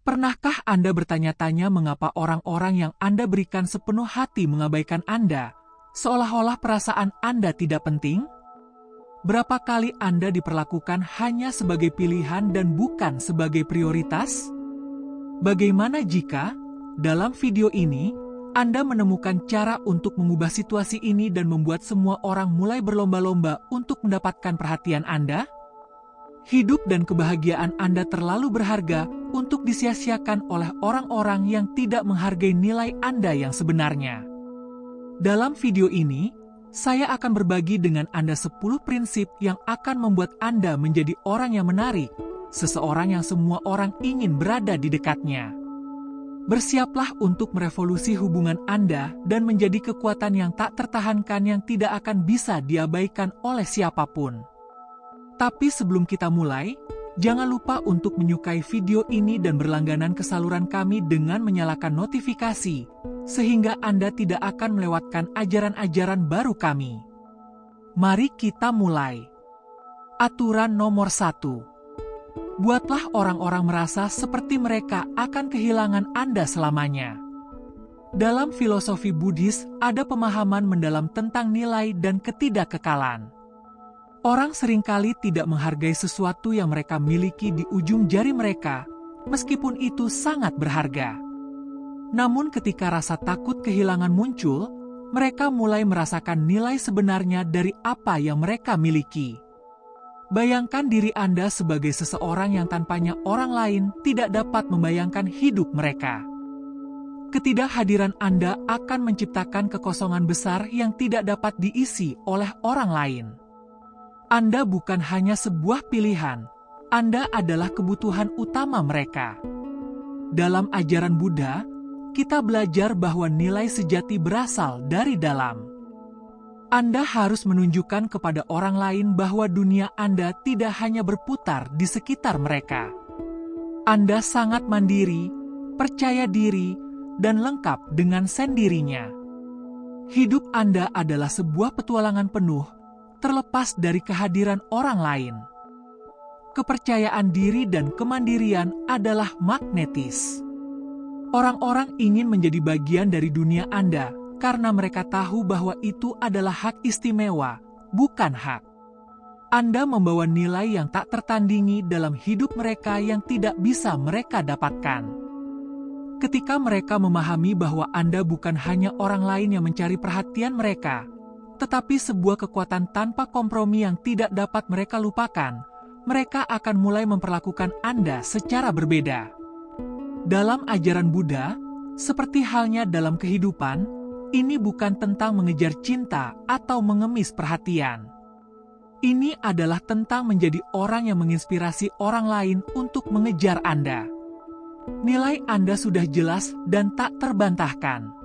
Pernahkah Anda bertanya-tanya mengapa orang-orang yang Anda berikan sepenuh hati mengabaikan Anda, seolah-olah perasaan Anda tidak penting? Berapa kali Anda diperlakukan hanya sebagai pilihan dan bukan sebagai prioritas? Bagaimana jika, dalam video ini, Anda menemukan cara untuk mengubah situasi ini dan membuat semua orang mulai berlomba-lomba untuk mendapatkan perhatian Anda? Hidup dan kebahagiaan Anda terlalu berharga untuk disia-siakan oleh orang-orang yang tidak menghargai nilai Anda yang sebenarnya. Dalam video ini, saya akan berbagi dengan Anda 10 prinsip yang akan membuat Anda menjadi orang yang menarik, seseorang yang semua orang ingin berada di dekatnya. Bersiaplah untuk merevolusi hubungan Anda dan menjadi kekuatan yang tak tertahankan yang tidak akan bisa diabaikan oleh siapapun. Tapi sebelum kita mulai, jangan lupa untuk menyukai video ini dan berlangganan ke saluran kami dengan menyalakan notifikasi, sehingga Anda tidak akan melewatkan ajaran-ajaran baru kami. Mari kita mulai. Aturan nomor 1. Buatlah orang-orang merasa seperti mereka akan kehilangan Anda selamanya. Dalam filosofi Buddhis, ada pemahaman mendalam tentang nilai dan ketidakkekalan. Orang seringkali tidak menghargai sesuatu yang mereka miliki di ujung jari mereka, meskipun itu sangat berharga. Namun ketika rasa takut kehilangan muncul, mereka mulai merasakan nilai sebenarnya dari apa yang mereka miliki. Bayangkan diri Anda sebagai seseorang yang tanpanya orang lain tidak dapat membayangkan hidup mereka. Ketidakhadiran Anda akan menciptakan kekosongan besar yang tidak dapat diisi oleh orang lain. Anda bukan hanya sebuah pilihan, Anda adalah kebutuhan utama mereka. Dalam ajaran Buddha, kita belajar bahwa nilai sejati berasal dari dalam. Anda harus menunjukkan kepada orang lain bahwa dunia Anda tidak hanya berputar di sekitar mereka. Anda sangat mandiri, percaya diri, dan lengkap dengan sendirinya. Hidup Anda adalah sebuah petualangan penuh, terlepas dari kehadiran orang lain. Kepercayaan diri dan kemandirian adalah magnetis. Orang-orang ingin menjadi bagian dari dunia Anda karena mereka tahu bahwa itu adalah hak istimewa, bukan hak. Anda membawa nilai yang tak tertandingi dalam hidup mereka yang tidak bisa mereka dapatkan. Ketika mereka memahami bahwa Anda bukan hanya orang lain yang mencari perhatian mereka, tetapi sebuah kekuatan tanpa kompromi yang tidak dapat mereka lupakan, mereka akan mulai memperlakukan Anda secara berbeda. Dalam ajaran Buddha, seperti halnya dalam kehidupan, ini bukan tentang mengejar cinta atau mengemis perhatian. Ini adalah tentang menjadi orang yang menginspirasi orang lain untuk mengejar Anda. Nilai Anda sudah jelas dan tak terbantahkan.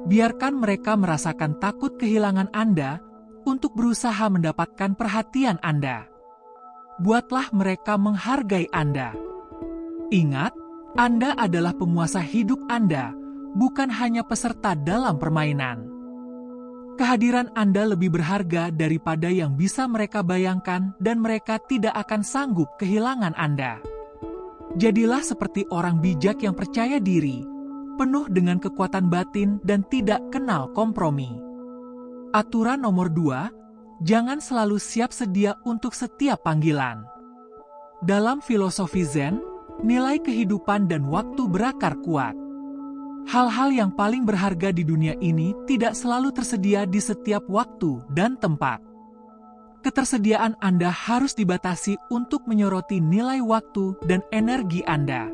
Biarkan mereka merasakan takut kehilangan Anda untuk berusaha mendapatkan perhatian Anda. Buatlah mereka menghargai Anda. Ingat, Anda adalah penguasa hidup Anda, bukan hanya peserta dalam permainan. Kehadiran Anda lebih berharga daripada yang bisa mereka bayangkan dan mereka tidak akan sanggup kehilangan Anda. Jadilah seperti orang bijak yang percaya diri, penuh dengan kekuatan batin dan tidak kenal kompromi. Aturan nomor 2, jangan selalu siap sedia untuk setiap panggilan. Dalam filosofi Zen, nilai kehidupan dan waktu berakar kuat. Hal-hal yang paling berharga di dunia ini tidak selalu tersedia di setiap waktu dan tempat. Ketersediaan Anda harus dibatasi untuk menyoroti nilai waktu dan energi Anda.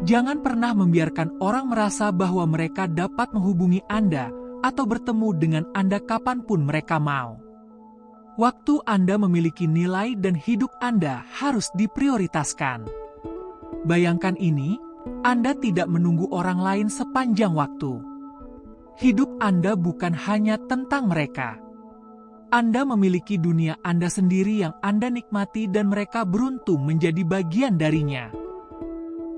Jangan pernah membiarkan orang merasa bahwa mereka dapat menghubungi Anda atau bertemu dengan Anda kapanpun mereka mau. Waktu Anda memiliki nilai dan hidup Anda harus diprioritaskan. Bayangkan ini, Anda tidak menunggu orang lain sepanjang waktu. Hidup Anda bukan hanya tentang mereka. Anda memiliki dunia Anda sendiri yang Anda nikmati dan mereka beruntung menjadi bagian darinya.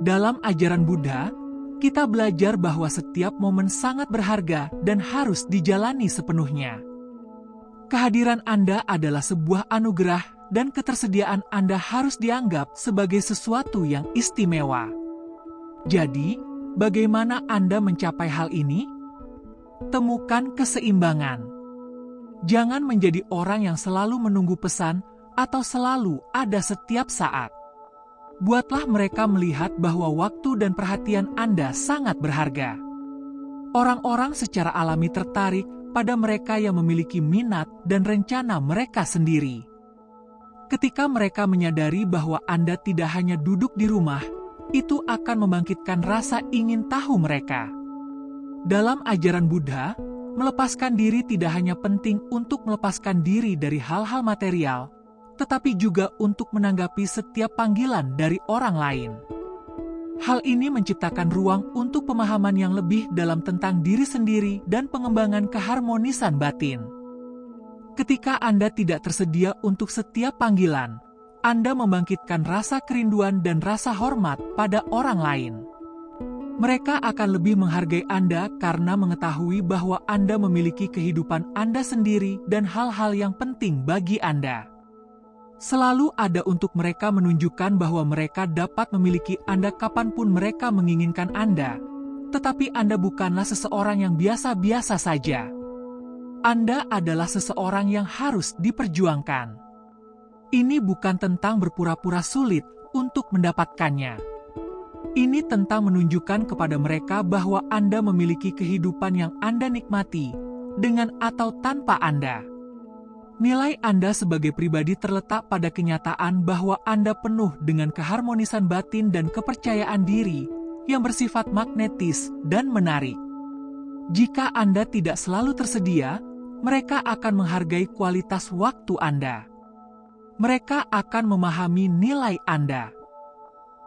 Dalam ajaran Buddha, kita belajar bahwa setiap momen sangat berharga dan harus dijalani sepenuhnya. Kehadiran Anda adalah sebuah anugerah dan ketersediaan Anda harus dianggap sebagai sesuatu yang istimewa. Jadi, bagaimana Anda mencapai hal ini? Temukan keseimbangan. Jangan menjadi orang yang selalu menunggu pesan atau selalu ada setiap saat. Buatlah mereka melihat bahwa waktu dan perhatian Anda sangat berharga. Orang-orang secara alami tertarik pada mereka yang memiliki minat dan rencana mereka sendiri. Ketika mereka menyadari bahwa Anda tidak hanya duduk di rumah, itu akan membangkitkan rasa ingin tahu mereka. Dalam ajaran Buddha, melepaskan diri tidak hanya penting untuk melepaskan diri dari hal-hal material, tetapi juga untuk menanggapi setiap panggilan dari orang lain. Hal ini menciptakan ruang untuk pemahaman yang lebih dalam tentang diri sendiri dan pengembangan keharmonisan batin. Ketika Anda tidak tersedia untuk setiap panggilan, Anda membangkitkan rasa kerinduan dan rasa hormat pada orang lain. Mereka akan lebih menghargai Anda karena mengetahui bahwa Anda memiliki kehidupan Anda sendiri dan hal-hal yang penting bagi Anda. Selalu ada untuk mereka menunjukkan bahwa mereka dapat memiliki Anda kapanpun mereka menginginkan Anda, tetapi Anda bukanlah seseorang yang biasa-biasa saja. Anda adalah seseorang yang harus diperjuangkan. Ini bukan tentang berpura-pura sulit untuk mendapatkannya. Ini tentang menunjukkan kepada mereka bahwa Anda memiliki kehidupan yang Anda nikmati, dengan atau tanpa Anda. Nilai Anda sebagai pribadi terletak pada kenyataan bahwa Anda penuh dengan keharmonisan batin dan kepercayaan diri yang bersifat magnetis dan menarik. Jika Anda tidak selalu tersedia, mereka akan menghargai kualitas waktu Anda. Mereka akan memahami nilai Anda.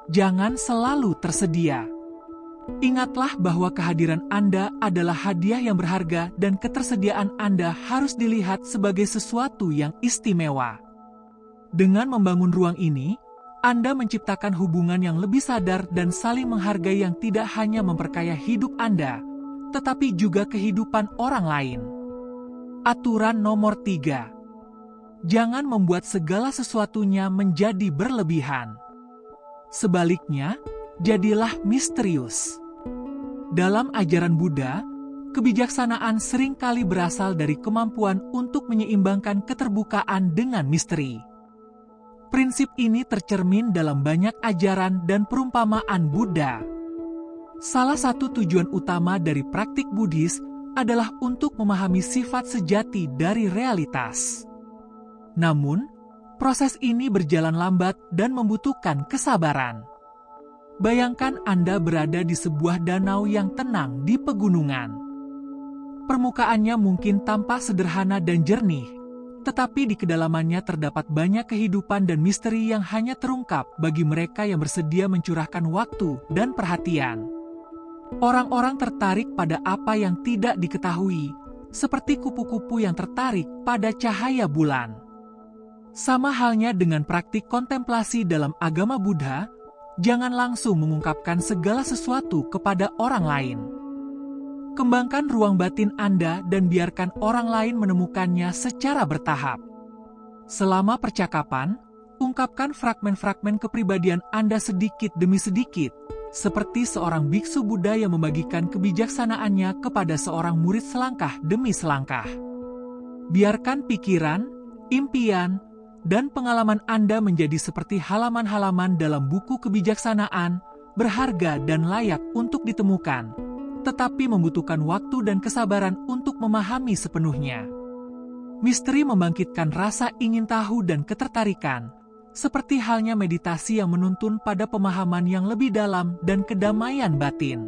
Jangan selalu tersedia. Ingatlah bahwa kehadiran Anda adalah hadiah yang berharga dan ketersediaan Anda harus dilihat sebagai sesuatu yang istimewa. Dengan membangun ruang ini, Anda menciptakan hubungan yang lebih sadar dan saling menghargai yang tidak hanya memperkaya hidup Anda, tetapi juga kehidupan orang lain. Aturan nomor 3. Jangan membuat segala sesuatunya menjadi berlebihan. Sebaliknya, jadilah misterius. Dalam ajaran Buddha, kebijaksanaan seringkali berasal dari kemampuan untuk menyeimbangkan keterbukaan dengan misteri. Prinsip ini tercermin dalam banyak ajaran dan perumpamaan Buddha. Salah satu tujuan utama dari praktik Buddhis adalah untuk memahami sifat sejati dari realitas. Namun, proses ini berjalan lambat dan membutuhkan kesabaran. Bayangkan Anda berada di sebuah danau yang tenang di pegunungan. Permukaannya mungkin tampak sederhana dan jernih, tetapi di kedalamannya terdapat banyak kehidupan dan misteri yang hanya terungkap bagi mereka yang bersedia mencurahkan waktu dan perhatian. Orang-orang tertarik pada apa yang tidak diketahui, seperti kupu-kupu yang tertarik pada cahaya bulan. Sama halnya dengan praktik kontemplasi dalam agama Buddha, jangan langsung mengungkapkan segala sesuatu kepada orang lain. Kembangkan ruang batin Anda dan biarkan orang lain menemukannya secara bertahap. Selama percakapan, ungkapkan fragmen-fragmen kepribadian Anda sedikit demi sedikit, seperti seorang biksu Buddha yang membagikan kebijaksanaannya kepada seorang murid selangkah demi selangkah. Biarkan pikiran, impian, dan pengalaman Anda menjadi seperti halaman-halaman dalam buku kebijaksanaan, berharga dan layak untuk ditemukan, tetapi membutuhkan waktu dan kesabaran untuk memahami sepenuhnya. Misteri membangkitkan rasa ingin tahu dan ketertarikan, seperti halnya meditasi yang menuntun pada pemahaman yang lebih dalam dan kedamaian batin.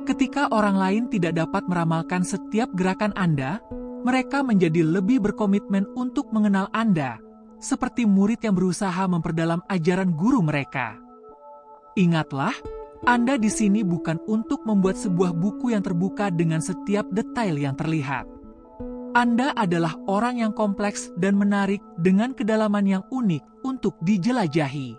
Ketika orang lain tidak dapat meramalkan setiap gerakan Anda, mereka menjadi lebih berkomitmen untuk mengenal Anda, seperti murid yang berusaha memperdalam ajaran guru mereka. Ingatlah, Anda di sini bukan untuk membuat sebuah buku yang terbuka dengan setiap detail yang terlihat. Anda adalah orang yang kompleks dan menarik dengan kedalaman yang unik untuk dijelajahi.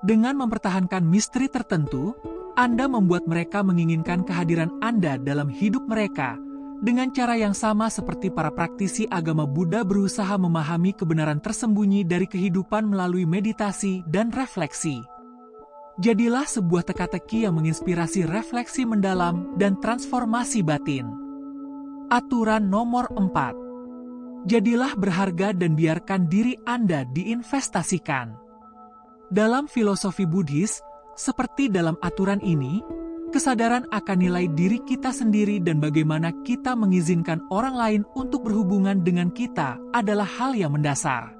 Dengan mempertahankan misteri tertentu, Anda membuat mereka menginginkan kehadiran Anda dalam hidup mereka, dengan cara yang sama seperti para praktisi agama Buddha berusaha memahami kebenaran tersembunyi dari kehidupan melalui meditasi dan refleksi. Jadilah sebuah teka-teki yang menginspirasi refleksi mendalam dan transformasi batin. Aturan nomor 4. Jadilah berharga dan biarkan diri Anda diinvestasikan. Dalam filosofi Buddhis, seperti dalam aturan ini, kesadaran akan nilai diri kita sendiri dan bagaimana kita mengizinkan orang lain untuk berhubungan dengan kita adalah hal yang mendasar.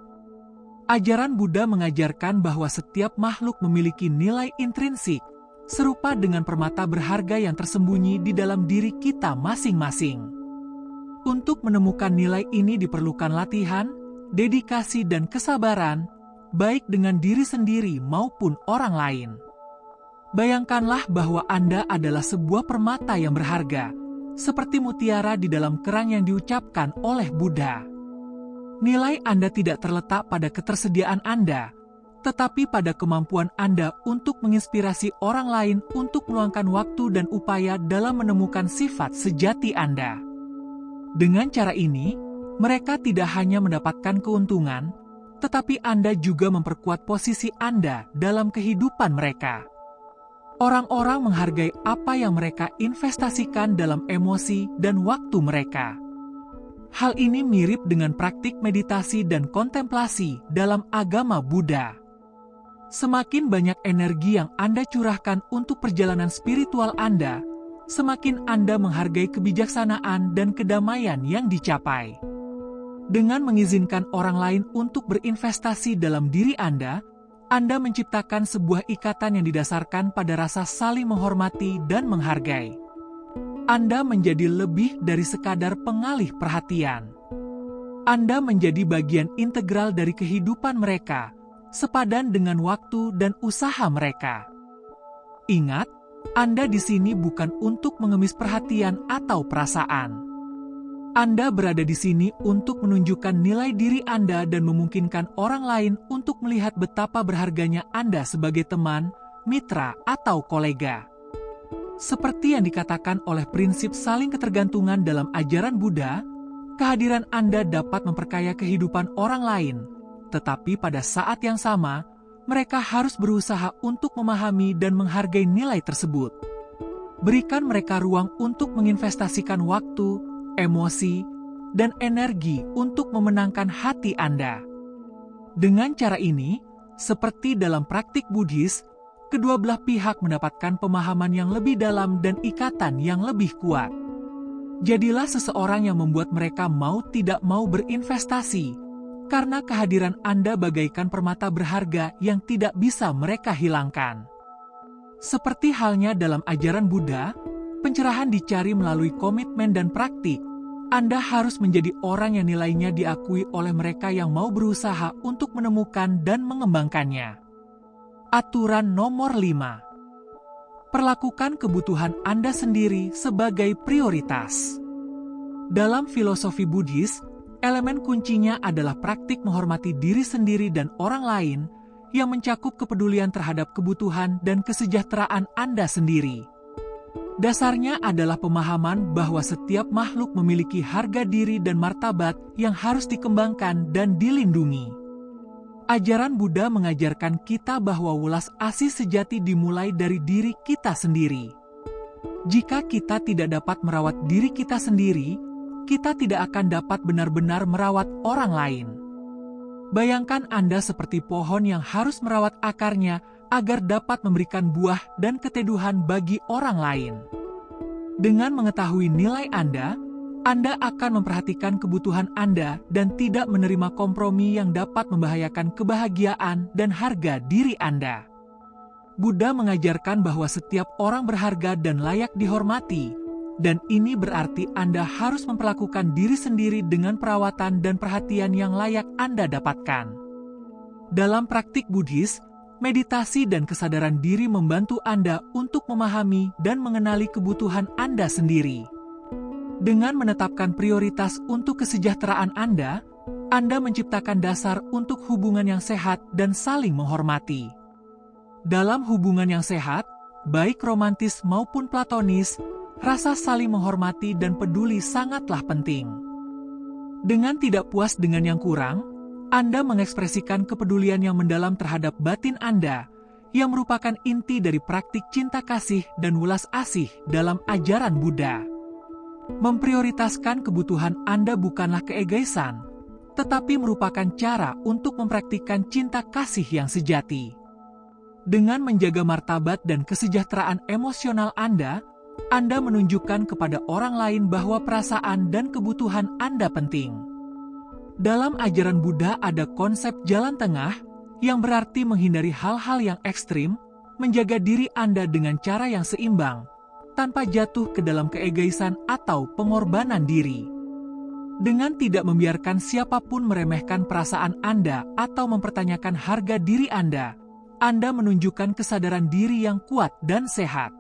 Ajaran Buddha mengajarkan bahwa setiap makhluk memiliki nilai intrinsik, serupa dengan permata berharga yang tersembunyi di dalam diri kita masing-masing. Untuk menemukan nilai ini diperlukan latihan, dedikasi dan kesabaran, baik dengan diri sendiri maupun orang lain. Bayangkanlah bahwa Anda adalah sebuah permata yang berharga, seperti mutiara di dalam kerang yang diucapkan oleh Buddha. Nilai Anda tidak terletak pada ketersediaan Anda, tetapi pada kemampuan Anda untuk menginspirasi orang lain untuk meluangkan waktu dan upaya dalam menemukan sifat sejati Anda. Dengan cara ini, mereka tidak hanya mendapatkan keuntungan, tetapi Anda juga memperkuat posisi Anda dalam kehidupan mereka. Orang-orang menghargai apa yang mereka investasikan dalam emosi dan waktu mereka. Hal ini mirip dengan praktik meditasi dan kontemplasi dalam agama Buddha. Semakin banyak energi yang Anda curahkan untuk perjalanan spiritual Anda, semakin Anda menghargai kebijaksanaan dan kedamaian yang dicapai. Dengan mengizinkan orang lain untuk berinvestasi dalam diri Anda menciptakan sebuah ikatan yang didasarkan pada rasa saling menghormati dan menghargai. Anda menjadi lebih dari sekadar pengalih perhatian. Anda menjadi bagian integral dari kehidupan mereka, sepadan dengan waktu dan usaha mereka. Ingat, Anda di sini bukan untuk mengemis perhatian atau perasaan. Anda berada di sini untuk menunjukkan nilai diri Anda dan memungkinkan orang lain untuk melihat betapa berharganya Anda sebagai teman, mitra, atau kolega. Seperti yang dikatakan oleh prinsip saling ketergantungan dalam ajaran Buddha, kehadiran Anda dapat memperkaya kehidupan orang lain, tetapi pada saat yang sama, mereka harus berusaha untuk memahami dan menghargai nilai tersebut. Berikan mereka ruang untuk menginvestasikan waktu, emosi, dan energi untuk memenangkan hati Anda. Dengan cara ini, seperti dalam praktik Buddhis, kedua belah pihak mendapatkan pemahaman yang lebih dalam dan ikatan yang lebih kuat. Jadilah seseorang yang membuat mereka mau tidak mau berinvestasi, karena kehadiran Anda bagaikan permata berharga yang tidak bisa mereka hilangkan. Seperti halnya dalam ajaran Buddha, pencerahan dicari melalui komitmen dan praktik. Anda harus menjadi orang yang nilainya diakui oleh mereka yang mau berusaha untuk menemukan dan mengembangkannya. Aturan nomor 5. Perlakukan kebutuhan Anda sendiri sebagai prioritas. Dalam filosofi Buddhis, elemen kuncinya adalah praktik menghormati diri sendiri dan orang lain yang mencakup kepedulian terhadap kebutuhan dan kesejahteraan Anda sendiri. Dasarnya adalah pemahaman bahwa setiap makhluk memiliki harga diri dan martabat yang harus dikembangkan dan dilindungi. Ajaran Buddha mengajarkan kita bahwa welas asih sejati dimulai dari diri kita sendiri. Jika kita tidak dapat merawat diri kita sendiri, kita tidak akan dapat benar-benar merawat orang lain. Bayangkan Anda seperti pohon yang harus merawat akarnya agar dapat memberikan buah dan keteduhan bagi orang lain. Dengan mengetahui nilai Anda akan memperhatikan kebutuhan Anda dan tidak menerima kompromi yang dapat membahayakan kebahagiaan dan harga diri Anda. Buddha mengajarkan bahwa setiap orang berharga dan layak dihormati, dan ini berarti Anda harus memperlakukan diri sendiri dengan perawatan dan perhatian yang layak Anda dapatkan. Dalam praktik Buddhis, meditasi dan kesadaran diri membantu Anda untuk memahami dan mengenali kebutuhan Anda sendiri. Dengan menetapkan prioritas untuk kesejahteraan Anda menciptakan dasar untuk hubungan yang sehat dan saling menghormati. Dalam hubungan yang sehat, baik romantis maupun platonis, rasa saling menghormati dan peduli sangatlah penting. Dengan tidak puas dengan yang kurang, Anda mengekspresikan kepedulian yang mendalam terhadap batin Anda, yang merupakan inti dari praktik cinta kasih dan welas asih dalam ajaran Buddha. Memprioritaskan kebutuhan Anda bukanlah keegoisan, tetapi merupakan cara untuk mempraktikkan cinta kasih yang sejati. Dengan menjaga martabat dan kesejahteraan emosional Anda menunjukkan kepada orang lain bahwa perasaan dan kebutuhan Anda penting. Dalam ajaran Buddha ada konsep jalan tengah, yang berarti menghindari hal-hal yang ekstrim, menjaga diri Anda dengan cara yang seimbang, tanpa jatuh ke dalam keegoisan atau pengorbanan diri. Dengan tidak membiarkan siapapun meremehkan perasaan Anda atau mempertanyakan harga diri Anda menunjukkan kesadaran diri yang kuat dan sehat.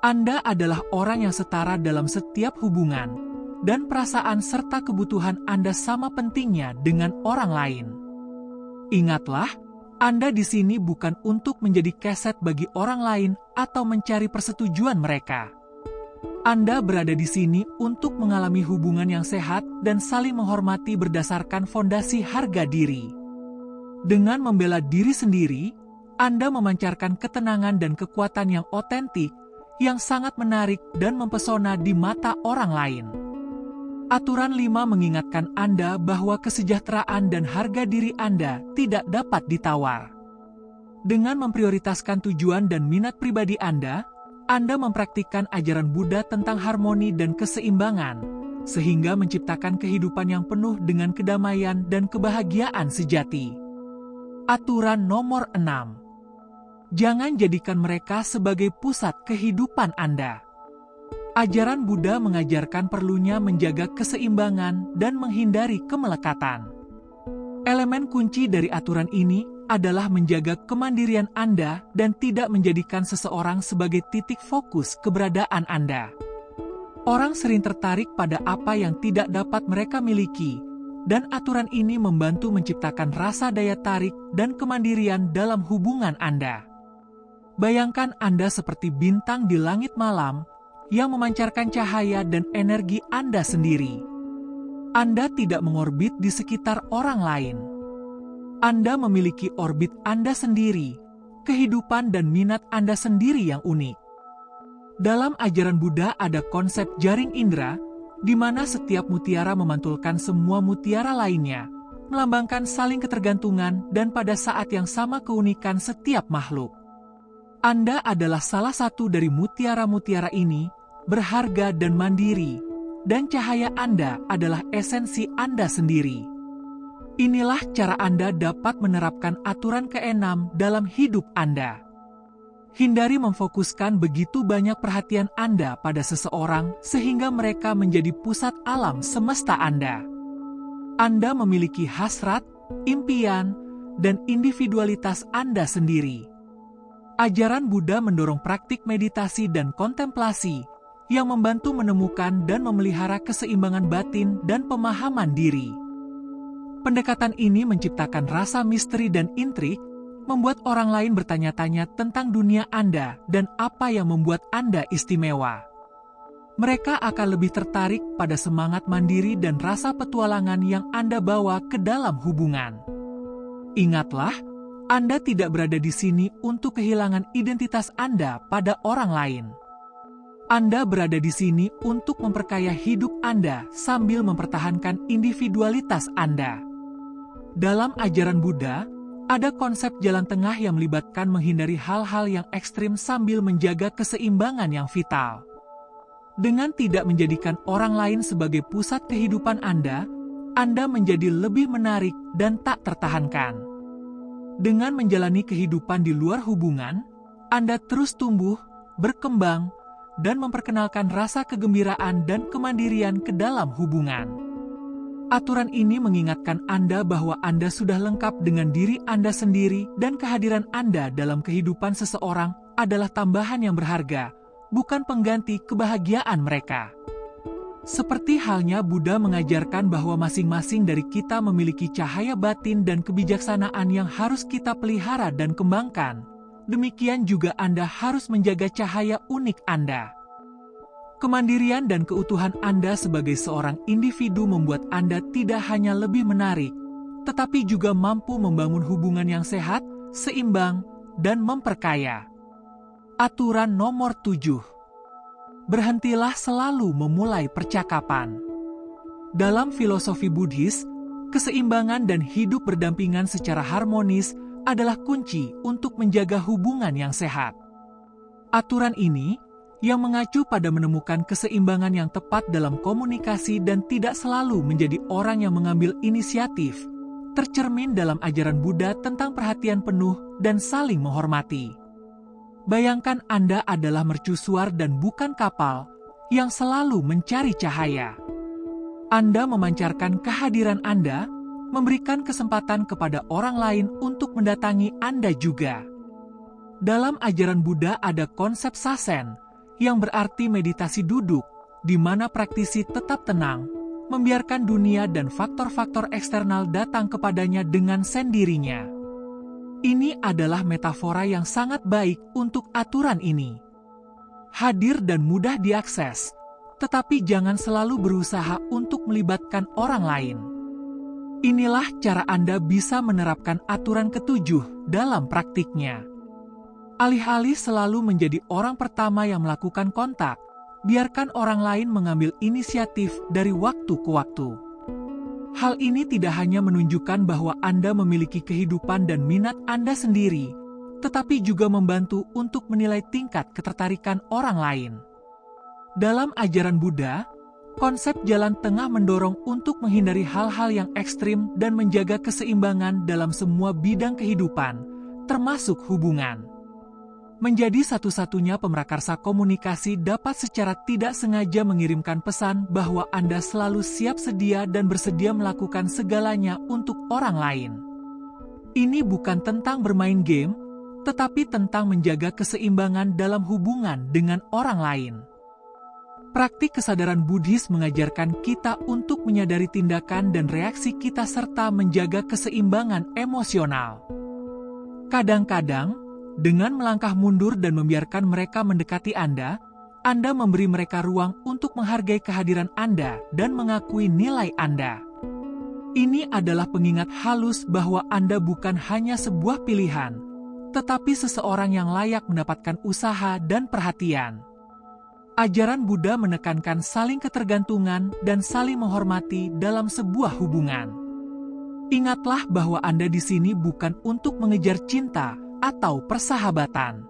Anda adalah orang yang setara dalam setiap hubungan, dan perasaan serta kebutuhan Anda sama pentingnya dengan orang lain. Ingatlah, Anda di sini bukan untuk menjadi keset bagi orang lain atau mencari persetujuan mereka. Anda berada di sini untuk mengalami hubungan yang sehat dan saling menghormati berdasarkan fondasi harga diri. Dengan membela diri sendiri, Anda memancarkan ketenangan dan kekuatan yang otentik, yang sangat menarik dan mempesona di mata orang lain. Aturan 5 mengingatkan Anda bahwa kesejahteraan dan harga diri Anda tidak dapat ditawar. Dengan memprioritaskan tujuan dan minat pribadi Anda mempraktikkan ajaran Buddha tentang harmoni dan keseimbangan, sehingga menciptakan kehidupan yang penuh dengan kedamaian dan kebahagiaan sejati. Aturan nomor 6. Jangan jadikan mereka sebagai pusat kehidupan Anda. Ajaran Buddha mengajarkan perlunya menjaga keseimbangan dan menghindari kemelekatan. Elemen kunci dari aturan ini adalah menjaga kemandirian Anda dan tidak menjadikan seseorang sebagai titik fokus keberadaan Anda. Orang sering tertarik pada apa yang tidak dapat mereka miliki, dan aturan ini membantu menciptakan rasa daya tarik dan kemandirian dalam hubungan Anda. Bayangkan Anda seperti bintang di langit malam, yang memancarkan cahaya dan energi Anda sendiri. Anda tidak mengorbit di sekitar orang lain. Anda memiliki orbit Anda sendiri, kehidupan dan minat Anda sendiri yang unik. Dalam ajaran Buddha ada konsep jaring indera, di mana setiap mutiara memantulkan semua mutiara lainnya, melambangkan saling ketergantungan dan pada saat yang sama keunikan setiap makhluk. Anda adalah salah satu dari mutiara-mutiara ini, berharga dan mandiri, dan cahaya Anda adalah esensi Anda sendiri. Inilah cara Anda dapat menerapkan aturan ke-6 dalam hidup Anda. Hindari memfokuskan begitu banyak perhatian Anda pada seseorang sehingga mereka menjadi pusat alam semesta Anda. Anda memiliki hasrat, impian, dan individualitas Anda sendiri. Ajaran Buddha mendorong praktik meditasi dan kontemplasi yang membantu menemukan dan memelihara keseimbangan batin dan pemahaman diri. Pendekatan ini menciptakan rasa misteri dan intrik, membuat orang lain bertanya-tanya tentang dunia Anda dan apa yang membuat Anda istimewa. Mereka akan lebih tertarik pada semangat mandiri dan rasa petualangan yang Anda bawa ke dalam hubungan. Ingatlah, Anda tidak berada di sini untuk kehilangan identitas Anda pada orang lain. Anda berada di sini untuk memperkaya hidup Anda sambil mempertahankan individualitas Anda. Dalam ajaran Buddha, ada konsep jalan tengah yang melibatkan menghindari hal-hal yang ekstrim sambil menjaga keseimbangan yang vital. Dengan tidak menjadikan orang lain sebagai pusat kehidupan Anda menjadi lebih menarik dan tak tertahankan. Dengan menjalani kehidupan di luar hubungan, Anda terus tumbuh, berkembang, dan memperkenalkan rasa kegembiraan dan kemandirian ke dalam hubungan. Aturan ini mengingatkan Anda bahwa Anda sudah lengkap dengan diri Anda sendiri dan kehadiran Anda dalam kehidupan seseorang adalah tambahan yang berharga, bukan pengganti kebahagiaan mereka. Seperti halnya Buddha mengajarkan bahwa masing-masing dari kita memiliki cahaya batin dan kebijaksanaan yang harus kita pelihara dan kembangkan. Demikian juga Anda harus menjaga cahaya unik Anda. Kemandirian dan keutuhan Anda sebagai seorang individu membuat Anda tidak hanya lebih menarik, tetapi juga mampu membangun hubungan yang sehat, seimbang, dan memperkaya. Aturan nomor 7. Berhentilah selalu memulai percakapan. Dalam filosofi Buddhis, keseimbangan dan hidup berdampingan secara harmonis adalah kunci untuk menjaga hubungan yang sehat. Aturan ini yang mengacu pada menemukan keseimbangan yang tepat dalam komunikasi dan tidak selalu menjadi orang yang mengambil inisiatif, tercermin dalam ajaran Buddha tentang perhatian penuh dan saling menghormati. Bayangkan Anda adalah mercusuar dan bukan kapal yang selalu mencari cahaya. Anda memancarkan kehadiran Anda, memberikan kesempatan kepada orang lain untuk mendatangi Anda juga. Dalam ajaran Buddha ada konsep sasen, yang berarti meditasi duduk, di mana praktisi tetap tenang, membiarkan dunia dan faktor-faktor eksternal datang kepadanya dengan sendirinya. Ini adalah metafora yang sangat baik untuk aturan ini. Hadir dan mudah diakses, tetapi jangan selalu berusaha untuk melibatkan orang lain. Inilah cara Anda bisa menerapkan aturan ke-7 dalam praktiknya. Alih-alih selalu menjadi orang pertama yang melakukan kontak, biarkan orang lain mengambil inisiatif dari waktu ke waktu. Hal ini tidak hanya menunjukkan bahwa Anda memiliki kehidupan dan minat Anda sendiri, tetapi juga membantu untuk menilai tingkat ketertarikan orang lain. Dalam ajaran Buddha, konsep jalan tengah mendorong untuk menghindari hal-hal yang ekstrim dan menjaga keseimbangan dalam semua bidang kehidupan, termasuk hubungan. Menjadi satu-satunya pemrakarsa komunikasi dapat secara tidak sengaja mengirimkan pesan bahwa Anda selalu siap sedia dan bersedia melakukan segalanya untuk orang lain. Ini bukan tentang bermain game, tetapi tentang menjaga keseimbangan dalam hubungan dengan orang lain. Praktik kesadaran Buddhis mengajarkan kita untuk menyadari tindakan dan reaksi kita serta menjaga keseimbangan emosional. Kadang-kadang, dengan melangkah mundur dan membiarkan mereka mendekati Anda memberi mereka ruang untuk menghargai kehadiran Anda dan mengakui nilai Anda. Ini adalah pengingat halus bahwa Anda bukan hanya sebuah pilihan, tetapi seseorang yang layak mendapatkan usaha dan perhatian. Ajaran Buddha menekankan saling ketergantungan dan saling menghormati dalam sebuah hubungan. Ingatlah bahwa Anda di sini bukan untuk mengejar cinta atau persahabatan.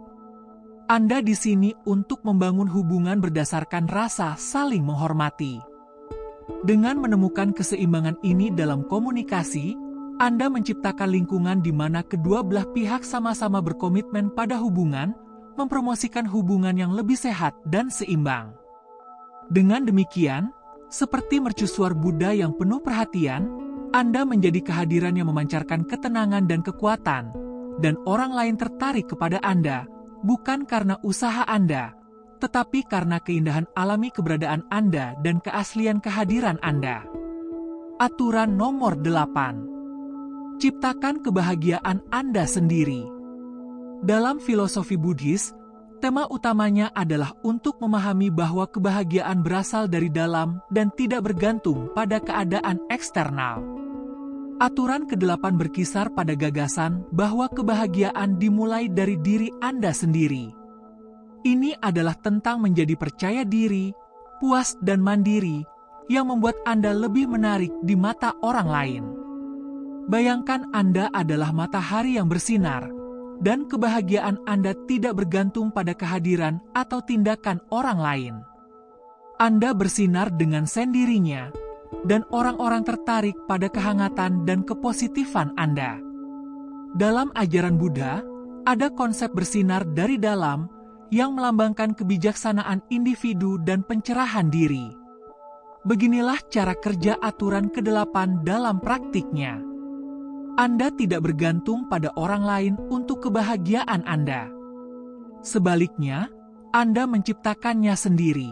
Anda di sini untuk membangun hubungan berdasarkan rasa saling menghormati. Dengan menemukan keseimbangan ini dalam komunikasi, Anda menciptakan lingkungan di mana kedua belah pihak sama-sama berkomitmen pada hubungan, mempromosikan hubungan yang lebih sehat dan seimbang. Dengan demikian, seperti mercusuar Buddha yang penuh perhatian, Anda menjadi kehadiran yang memancarkan ketenangan dan kekuatan, dan orang lain tertarik kepada Anda, bukan karena usaha Anda, tetapi karena keindahan alami keberadaan Anda dan keaslian kehadiran Anda. Aturan nomor 8. Ciptakan kebahagiaan Anda sendiri. Dalam filosofi Buddhis, tema utamanya adalah untuk memahami bahwa kebahagiaan berasal dari dalam dan tidak bergantung pada keadaan eksternal. Aturan ke-8 berkisar pada gagasan bahwa kebahagiaan dimulai dari diri Anda sendiri. Ini adalah tentang menjadi percaya diri, puas dan mandiri, yang membuat Anda lebih menarik di mata orang lain. Bayangkan Anda adalah matahari yang bersinar, dan kebahagiaan Anda tidak bergantung pada kehadiran atau tindakan orang lain. Anda bersinar dengan sendirinya, dan orang-orang tertarik pada kehangatan dan kepositifan Anda. Dalam ajaran Buddha, ada konsep bersinar dari dalam yang melambangkan kebijaksanaan individu dan pencerahan diri. Beginilah cara kerja aturan ke-8 dalam praktiknya. Anda tidak bergantung pada orang lain untuk kebahagiaan Anda. Sebaliknya, Anda menciptakannya sendiri.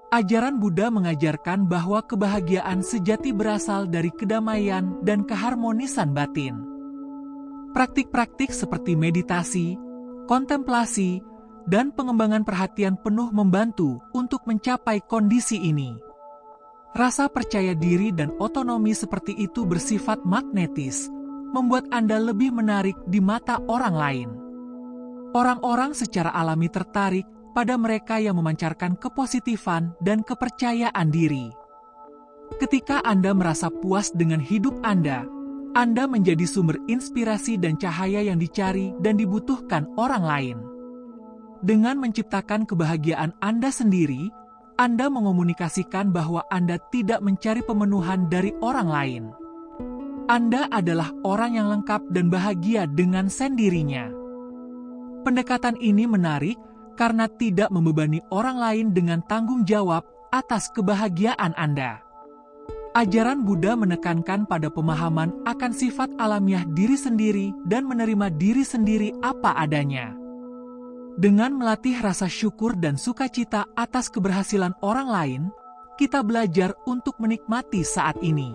Ajaran Buddha mengajarkan bahwa kebahagiaan sejati berasal dari kedamaian dan keharmonisan batin. Praktik-praktik seperti meditasi, kontemplasi, dan pengembangan perhatian penuh membantu untuk mencapai kondisi ini. Rasa percaya diri dan otonomi seperti itu bersifat magnetis, membuat Anda lebih menarik di mata orang lain. Orang-orang secara alami tertarik pada mereka yang memancarkan kepositifan dan kepercayaan diri. Ketika Anda merasa puas dengan hidup Anda menjadi sumber inspirasi dan cahaya yang dicari dan dibutuhkan orang lain. Dengan menciptakan kebahagiaan Anda sendiri, Anda mengomunikasikan bahwa Anda tidak mencari pemenuhan dari orang lain. Anda adalah orang yang lengkap dan bahagia dengan sendirinya. Pendekatan ini menarik karena tidak membebani orang lain dengan tanggung jawab atas kebahagiaan Anda. Ajaran Buddha menekankan pada pemahaman akan sifat alamiah diri sendiri dan menerima diri sendiri apa adanya. Dengan melatih rasa syukur dan sukacita atas keberhasilan orang lain, kita belajar untuk menikmati saat ini.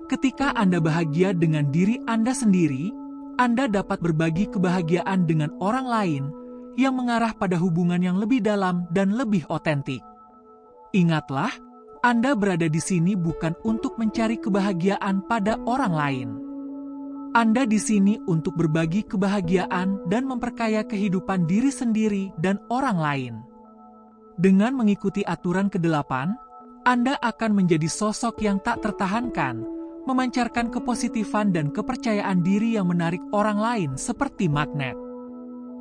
Ketika Anda bahagia dengan diri Anda sendiri, Anda dapat berbagi kebahagiaan dengan orang lain yang mengarah pada hubungan yang lebih dalam dan lebih otentik. Ingatlah, Anda berada di sini bukan untuk mencari kebahagiaan pada orang lain. Anda di sini untuk berbagi kebahagiaan dan memperkaya kehidupan diri sendiri dan orang lain. Dengan mengikuti aturan ke-8, Anda akan menjadi sosok yang tak tertahankan, memancarkan kepositifan dan kepercayaan diri yang menarik orang lain seperti magnet.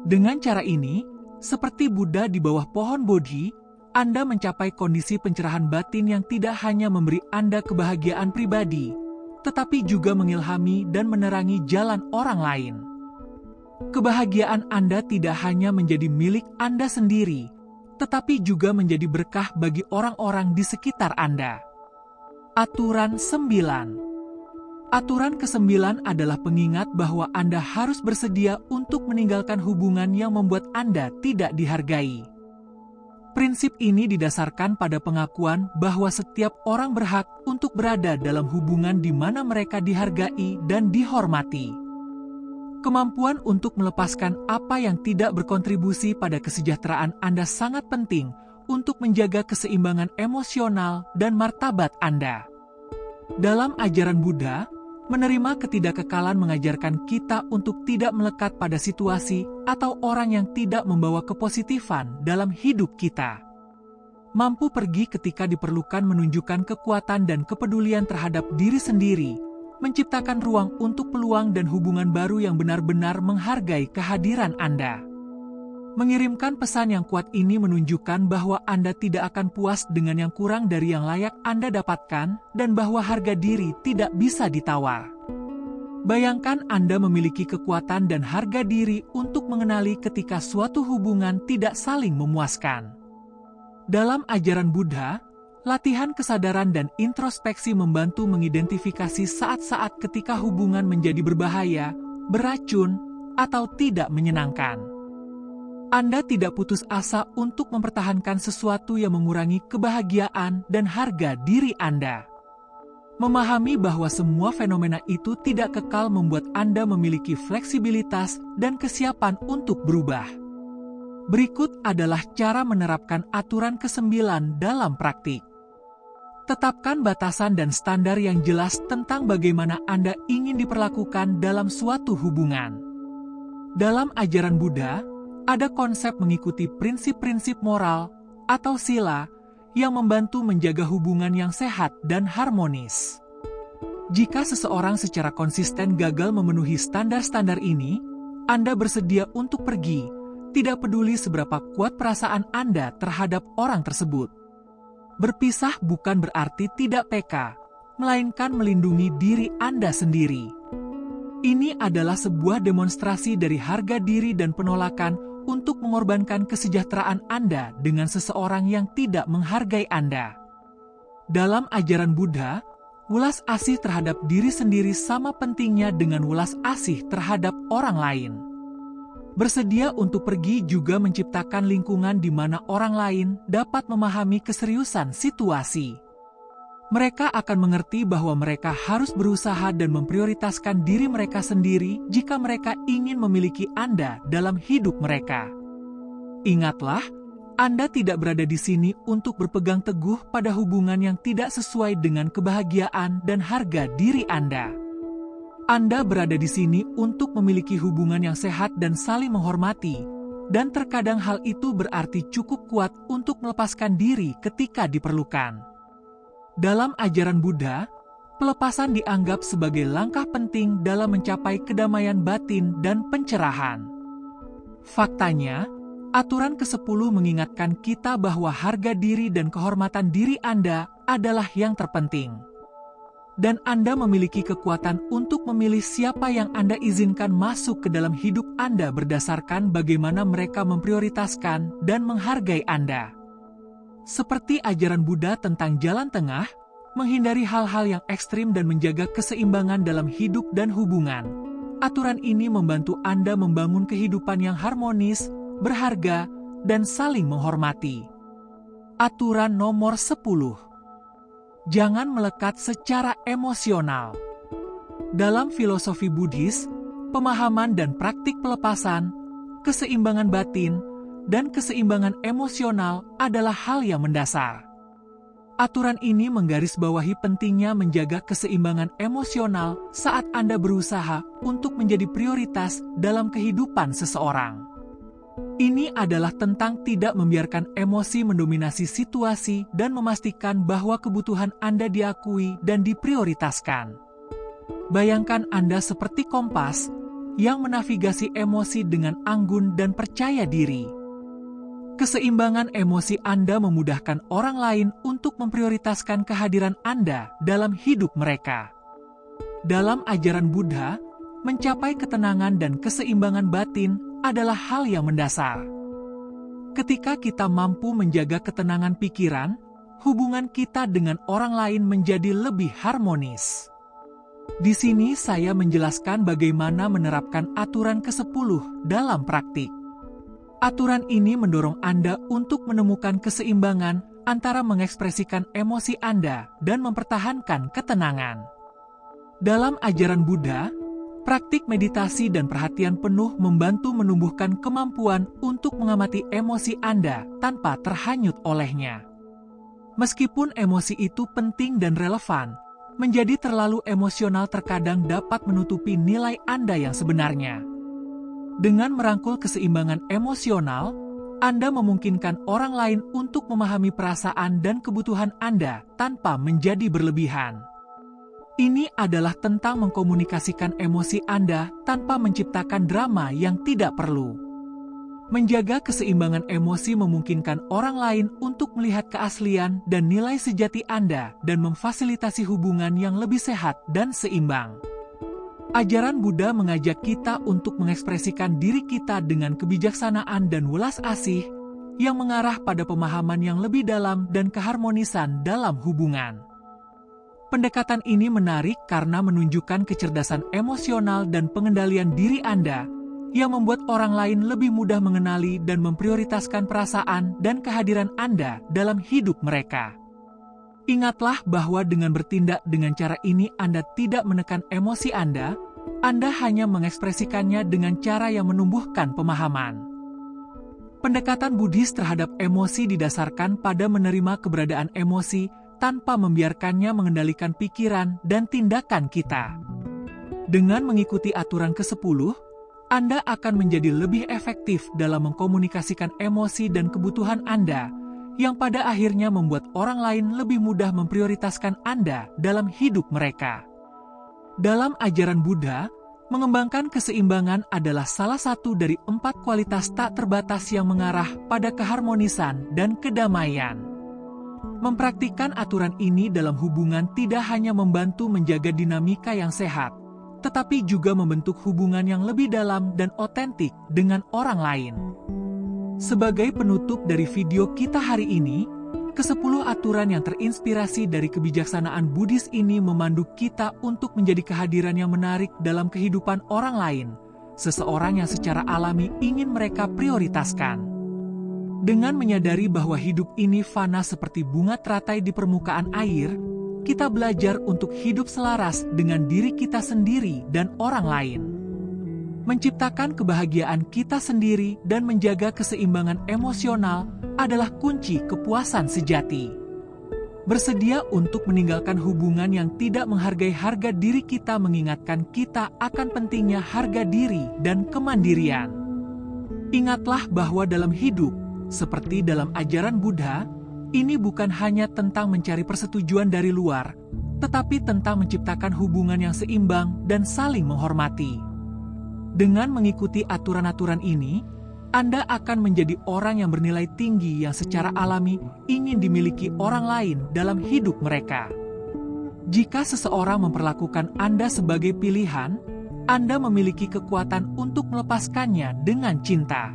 Dengan cara ini, seperti Buddha di bawah pohon Bodhi, Anda mencapai kondisi pencerahan batin yang tidak hanya memberi Anda kebahagiaan pribadi, tetapi juga mengilhami dan menerangi jalan orang lain. Kebahagiaan Anda tidak hanya menjadi milik Anda sendiri, tetapi juga menjadi berkah bagi orang-orang di sekitar Anda. Aturan 9. Aturan ke-9 adalah pengingat bahwa Anda harus bersedia untuk meninggalkan hubungan yang membuat Anda tidak dihargai. Prinsip ini didasarkan pada pengakuan bahwa setiap orang berhak untuk berada dalam hubungan di mana mereka dihargai dan dihormati. Kemampuan untuk melepaskan apa yang tidak berkontribusi pada kesejahteraan Anda sangat penting untuk menjaga keseimbangan emosional dan martabat Anda. Dalam ajaran Buddha, menerima ketidakkekalan mengajarkan kita untuk tidak melekat pada situasi atau orang yang tidak membawa kepositifan dalam hidup kita. Mampu pergi ketika diperlukan menunjukkan kekuatan dan kepedulian terhadap diri sendiri, menciptakan ruang untuk peluang dan hubungan baru yang benar-benar menghargai kehadiran Anda. Mengirimkan pesan yang kuat ini menunjukkan bahwa Anda tidak akan puas dengan yang kurang dari yang layak Anda dapatkan dan bahwa harga diri tidak bisa ditawar. Bayangkan Anda memiliki kekuatan dan harga diri untuk mengenali ketika suatu hubungan tidak saling memuaskan. Dalam ajaran Buddha, latihan kesadaran dan introspeksi membantu mengidentifikasi saat-saat ketika hubungan menjadi berbahaya, beracun, atau tidak menyenangkan. Anda tidak putus asa untuk mempertahankan sesuatu yang mengurangi kebahagiaan dan harga diri Anda. Memahami bahwa semua fenomena itu tidak kekal membuat Anda memiliki fleksibilitas dan kesiapan untuk berubah. Berikut adalah cara menerapkan aturan ke-9 dalam praktik. Tetapkan batasan dan standar yang jelas tentang bagaimana Anda ingin diperlakukan dalam suatu hubungan. Dalam ajaran Buddha, ada konsep mengikuti prinsip-prinsip moral atau sila yang membantu menjaga hubungan yang sehat dan harmonis. Jika seseorang secara konsisten gagal memenuhi standar-standar ini, Anda bersedia untuk pergi, tidak peduli seberapa kuat perasaan Anda terhadap orang tersebut. Berpisah bukan berarti tidak peka, melainkan melindungi diri Anda sendiri. Ini adalah sebuah demonstrasi dari harga diri dan penolakan untuk mengorbankan kesejahteraan Anda dengan seseorang yang tidak menghargai Anda. Dalam ajaran Buddha, welas asih terhadap diri sendiri sama pentingnya dengan welas asih terhadap orang lain. Bersedia untuk pergi juga menciptakan lingkungan di mana orang lain dapat memahami keseriusan situasi. Mereka akan mengerti bahwa mereka harus berusaha dan memprioritaskan diri mereka sendiri jika mereka ingin memiliki Anda dalam hidup mereka. Ingatlah, Anda tidak berada di sini untuk berpegang teguh pada hubungan yang tidak sesuai dengan kebahagiaan dan harga diri Anda. Anda berada di sini untuk memiliki hubungan yang sehat dan saling menghormati, dan terkadang hal itu berarti cukup kuat untuk melepaskan diri ketika diperlukan. Dalam ajaran Buddha, pelepasan dianggap sebagai langkah penting dalam mencapai kedamaian batin dan pencerahan. Faktanya, aturan ke-10 mengingatkan kita bahwa harga diri dan kehormatan diri Anda adalah yang terpenting. Dan Anda memiliki kekuatan untuk memilih siapa yang Anda izinkan masuk ke dalam hidup Anda berdasarkan bagaimana mereka memprioritaskan dan menghargai Anda. Seperti ajaran Buddha tentang jalan tengah, menghindari hal-hal yang ekstrim dan menjaga keseimbangan dalam hidup dan hubungan. Aturan ini membantu Anda membangun kehidupan yang harmonis, berharga, dan saling menghormati. Aturan nomor 10. Jangan melekat secara emosional. Dalam filosofi Buddhis, pemahaman dan praktik pelepasan, keseimbangan batin, dan keseimbangan emosional adalah hal yang mendasar. Aturan ini menggarisbawahi pentingnya menjaga keseimbangan emosional saat Anda berusaha untuk menjadi prioritas dalam kehidupan seseorang. Ini adalah tentang tidak membiarkan emosi mendominasi situasi dan memastikan bahwa kebutuhan Anda diakui dan diprioritaskan. Bayangkan Anda seperti kompas yang menavigasi emosi dengan anggun dan percaya diri. Keseimbangan emosi Anda memudahkan orang lain untuk memprioritaskan kehadiran Anda dalam hidup mereka. Dalam ajaran Buddha, mencapai ketenangan dan keseimbangan batin adalah hal yang mendasar. Ketika kita mampu menjaga ketenangan pikiran, hubungan kita dengan orang lain menjadi lebih harmonis. Di sini saya menjelaskan bagaimana menerapkan aturan ke-10 dalam praktik. Aturan ini mendorong Anda untuk menemukan keseimbangan antara mengekspresikan emosi Anda dan mempertahankan ketenangan. Dalam ajaran Buddha, praktik meditasi dan perhatian penuh membantu menumbuhkan kemampuan untuk mengamati emosi Anda tanpa terhanyut olehnya. Meskipun emosi itu penting dan relevan, menjadi terlalu emosional terkadang dapat menutupi nilai Anda yang sebenarnya. Dengan merangkul keseimbangan emosional, Anda memungkinkan orang lain untuk memahami perasaan dan kebutuhan Anda tanpa menjadi berlebihan. Ini adalah tentang mengkomunikasikan emosi Anda tanpa menciptakan drama yang tidak perlu. Menjaga keseimbangan emosi memungkinkan orang lain untuk melihat keaslian dan nilai sejati Anda dan memfasilitasi hubungan yang lebih sehat dan seimbang. Ajaran Buddha mengajak kita untuk mengekspresikan diri kita dengan kebijaksanaan dan welas asih yang mengarah pada pemahaman yang lebih dalam dan keharmonisan dalam hubungan. Pendekatan ini menarik karena menunjukkan kecerdasan emosional dan pengendalian diri Anda yang membuat orang lain lebih mudah mengenali dan memprioritaskan perasaan dan kehadiran Anda dalam hidup mereka. Ingatlah bahwa dengan bertindak dengan cara ini Anda tidak menekan emosi Anda hanya mengekspresikannya dengan cara yang menumbuhkan pemahaman. Pendekatan Buddhis terhadap emosi didasarkan pada menerima keberadaan emosi tanpa membiarkannya mengendalikan pikiran dan tindakan kita. Dengan mengikuti aturan ke-10, Anda akan menjadi lebih efektif dalam mengkomunikasikan emosi dan kebutuhan Anda, yang pada akhirnya membuat orang lain lebih mudah memprioritaskan Anda dalam hidup mereka. Dalam ajaran Buddha, mengembangkan keseimbangan adalah salah satu dari 4 kualitas tak terbatas yang mengarah pada keharmonisan dan kedamaian. Mempraktikkan aturan ini dalam hubungan tidak hanya membantu menjaga dinamika yang sehat, tetapi juga membentuk hubungan yang lebih dalam dan otentik dengan orang lain. Sebagai penutup dari video kita hari ini, ke-10 aturan yang terinspirasi dari kebijaksanaan Buddhis ini memandu kita untuk menjadi kehadiran yang menarik dalam kehidupan orang lain, seseorang yang secara alami ingin mereka prioritaskan. Dengan menyadari bahwa hidup ini fana seperti bunga teratai di permukaan air, kita belajar untuk hidup selaras dengan diri kita sendiri dan orang lain. Menciptakan kebahagiaan kita sendiri dan menjaga keseimbangan emosional adalah kunci kepuasan sejati. Bersedia untuk meninggalkan hubungan yang tidak menghargai harga diri kita mengingatkan kita akan pentingnya harga diri dan kemandirian. Ingatlah bahwa dalam hidup, seperti dalam ajaran Buddha, ini bukan hanya tentang mencari persetujuan dari luar, tetapi tentang menciptakan hubungan yang seimbang dan saling menghormati. Dengan mengikuti aturan-aturan ini, Anda akan menjadi orang yang bernilai tinggi yang secara alami ingin dimiliki orang lain dalam hidup mereka. Jika seseorang memperlakukan Anda sebagai pilihan, Anda memiliki kekuatan untuk melepaskannya dengan cinta.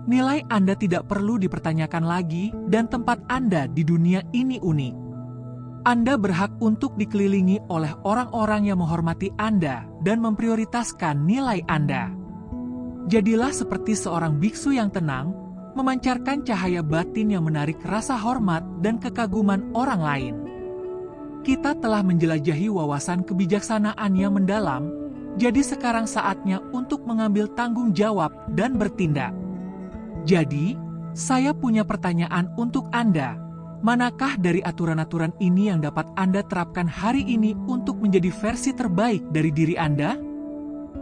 Nilai Anda tidak perlu dipertanyakan lagi dan tempat Anda di dunia ini unik. Anda berhak untuk dikelilingi oleh orang-orang yang menghormati Anda dan memprioritaskan nilai Anda. Jadilah seperti seorang biksu yang tenang, memancarkan cahaya batin yang menarik rasa hormat dan kekaguman orang lain. Kita telah menjelajahi wawasan kebijaksanaan yang mendalam, jadi sekarang saatnya untuk mengambil tanggung jawab dan bertindak. Jadi, saya punya pertanyaan untuk Anda. Manakah dari aturan-aturan ini yang dapat Anda terapkan hari ini untuk menjadi versi terbaik dari diri Anda?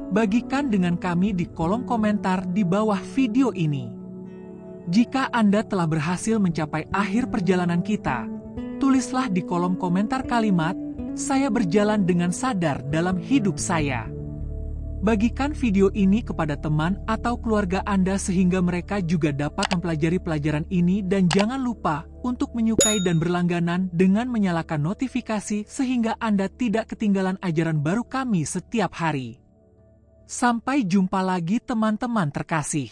Bagikan dengan kami di kolom komentar di bawah video ini. Jika Anda telah berhasil mencapai akhir perjalanan kita, tulislah di kolom komentar kalimat, "Saya berjalan dengan sadar dalam hidup saya." Bagikan video ini kepada teman atau keluarga Anda sehingga mereka juga dapat mempelajari pelajaran ini dan jangan lupa untuk menyukai dan berlangganan dengan menyalakan notifikasi sehingga Anda tidak ketinggalan ajaran baru kami setiap hari. Sampai jumpa lagi teman-teman terkasih.